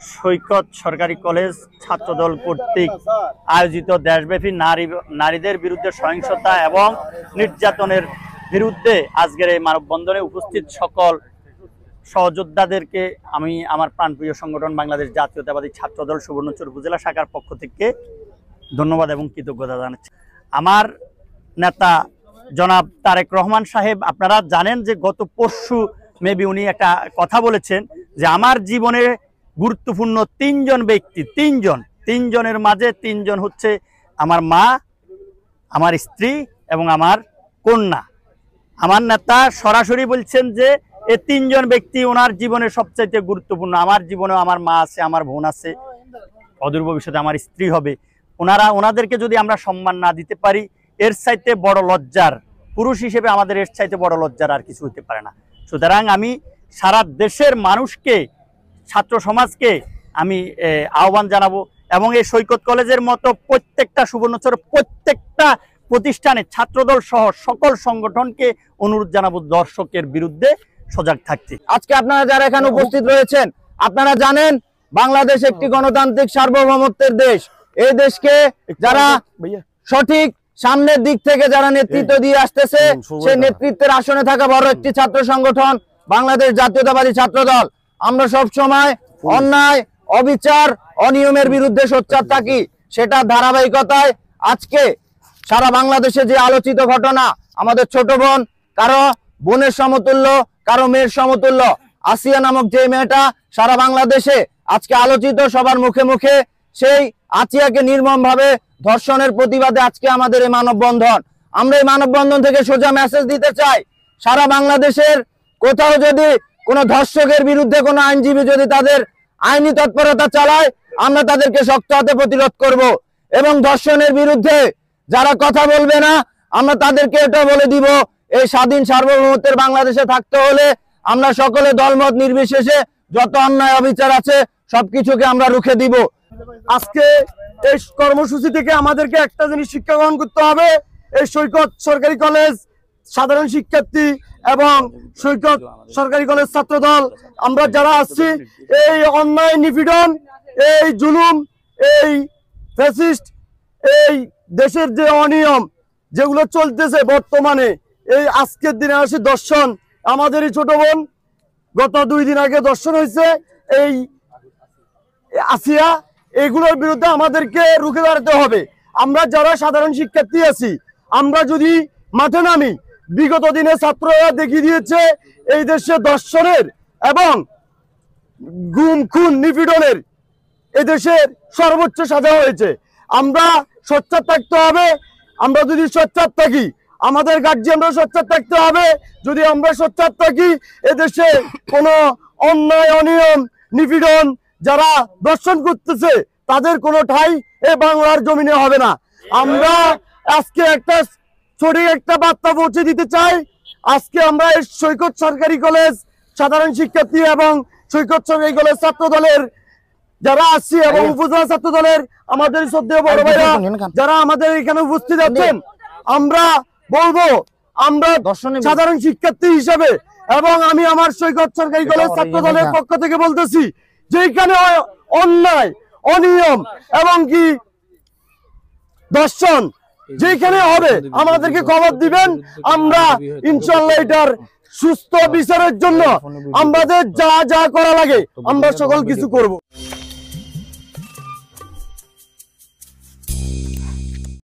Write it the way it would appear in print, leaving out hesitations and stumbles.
সৈকত সরকারি কলেজ ছাত্রদল কর্তৃক আয়োজিত দেশব্যাপী নারীদের বিরুদ্ধে সহিংসতা এবং নির্যাতনের বিরুদ্ধে আজকের এই মানববন্ধনে উপস্থিত সকল সহযোদ্ধাদেরকে আমি আমার প্রাণপ্রিয় সংগঠন বাংলাদেশ জাতীয়তাবাদী ছাত্রদল সুবর্ণচর উপজেলা শাখার পক্ষ থেকে ধন্যবাদ এবং কৃতজ্ঞতা জানাচ্ছি। আমার নেতা জনাব তারেক রহমান সাহেব, আপনারা জানেন যে গত পরশু মেবি উনি একটা কথা বলেছেন যে আমার জীবনে গুরুত্বপূর্ণ তিনজন ব্যক্তি, তিনজনের মাঝে তিনজন হচ্ছে আমার মা, আমার স্ত্রী এবং আমার কন্যা। আমার নেতা সরাসরি বলছেন যে এই তিনজন ব্যক্তি ওনার জীবনে সবচাইতে গুরুত্বপূর্ণ। আমার জীবনেও আমার মা আছে, আমার বোন আছে, অদূর ভবিষ্যতে আমার স্ত্রী হবে। ওনাদেরকে যদি আমরা সম্মান না দিতে পারি, এর চাইতে বড় লজ্জার, পুরুষ হিসেবে আমাদের এর চাইতে বড় লজ্জার আর কিছু হতে পারে না। সুতরাং আমি সারা দেশের মানুষকে, ছাত্র সমাজকে আমি আহ্বান জানাবো এবং এই সৈকত কলেজের মতো প্রত্যেকটা সুবর্ণচরের প্রত্যেকটা প্রতিষ্ঠানে ছাত্রদল সহ সকল সংগঠনকে অনুরোধ জানাবো দর্শকের বিরুদ্ধে সজাগ থাকতে। আজকে আপনারা যারা এখানে উপস্থিত রয়েছেন, আপনারা জানেন বাংলাদেশ একটি গণতান্ত্রিক সার্বভৌমত্বের দেশ। এই দেশকে যারা সঠিক সামনের দিক থেকে যারা নেতৃত্ব দিয়ে আসতেছে, সেই নেতৃত্বের আসনে থাকা বড় একটি ছাত্র সংগঠন বাংলাদেশ জাতীয়তাবাদী ছাত্রদল। আমরা সব সময় অন্যায়, অবিচার, অনিয়মের বিরুদ্ধে সোচ্চার থাকি। সেটা ধারাবাহিকতায় আজকে সারা বাংলাদেশে যে আলোচিত ঘটনা, আমাদের ছোট বোন, কারো বোনের সমতুল্য, কারো মেয়ের সমতুল্য, আসিয়া নামক যে মেয়েটা সারা বাংলাদেশে আজকে আলোচিত, সবার মুখে মুখে, সেই আসিয়াকে নির্মমভাবে ধর্ষণের প্রতিবাদে আজকে আমাদের এই মানববন্ধন। আমরা এই মানববন্ধন থেকে সোজা মেসেজ দিতে চাই, সারা বাংলাদেশের কোথাও যদি কোনো ধর্ষকের বিরুদ্ধে কোনো আইনজীবী যদি তাদের আইনি তৎপরতা চালায়, আমরা তাদেরকে শক্ত হাতে প্রতিরোধ করব এবং ধর্ষণের বিরুদ্ধে যারা কথা বলবে না, আমরা তাদেরকে এটা বলে দিব, এই স্বাধীন সার্বভৌমত্বের বাংলাদেশে থাকতে হলে আমরা সকলে দলমত নির্বিশেষে যত অন্যায় অবিচার আছে সবকিছুকে আমরা রুখে দিব। আজকে এই কর্মসূচি থেকে আমাদেরকে একটা জিনিস শিক্ষা গ্রহণ করতে হবে। এই সৈকত সরকারি কলেজ সাধারণ শিক্ষার্থী এবং সৈকত সরকারি কলেজ ছাত্রদল, আমরা যারা আসছি, এই অন্যায় নিপীড়ন, এই জুলুম, এই ফ্যাসিস্ট, এই দেশের যে অনিয়ম যেগুলো চলতেছে বর্তমানে, এই আজকের দিনে আসি দর্শন, আমাদেরই ছোট বোন গত 2 দিন আগে দর্শন হয়েছে, এই আসিয়া, এগুলোর বিরুদ্ধে আমাদেরকে রুখে দাঁড়াতে হবে। আমরা যারা সাধারণ শিক্ষার্থী আছি, আমরা যদি মাঠে নামি, বিগত দিনে ছাত্ররা দেখিয়ে দিয়েছে এই দেশে দর্শনের এবং গুম খুন নিপীড়নের এদেশের সর্বোচ্চ সাজা হয়েছে। আমরা সোচ্চার থাকতে হবে। আমরা যদি সোচ্চার থাকি, আমাদের গার্জিয়ানরা সোচ্চার থাকতে হবে। যদি আমরা সোচ্চার থাকি, এদেশে কোনো অন্যায়, অনিয়ম, নিপীড়ন, যারা দর্শন করতেছে তাদের কোনো ঠাঁই এ বাংলার জমিনে হবে না। আমরা আজকে একটা সঠিক একটা বার্তা পৌঁছে দিতে চাই। আজকে আমরা এই সৈকত সরকারি কলেজ সাধারণ শিক্ষার্থী এবং সৈকত সরকারি কলেজ ছাত্র দলের যারা আসছি এবং উপজেলা ছাত্র দলের আমাদের শ্রদ্ধেয় বড় ভাইরা যারা আমাদের এখানে উপস্থিত আছেন, আমরা বলবো, আমরা সাধারণ শিক্ষার্থী হিসেবে এবং আমি আমার সৈকত সরকারি কলেজ ছাত্র দলের পক্ষ থেকে বলতেছি, যেখানে অন্যায়, অনিয়ম এবং কি দর্শন যেখানে হবে আমাদেরকে খবর দিবেন। আমরা ইনশাআল্লাহ এটার সুস্থ বিচারের জন্য আমাদের যা যা করা লাগে আমরা সকল কিছু করব।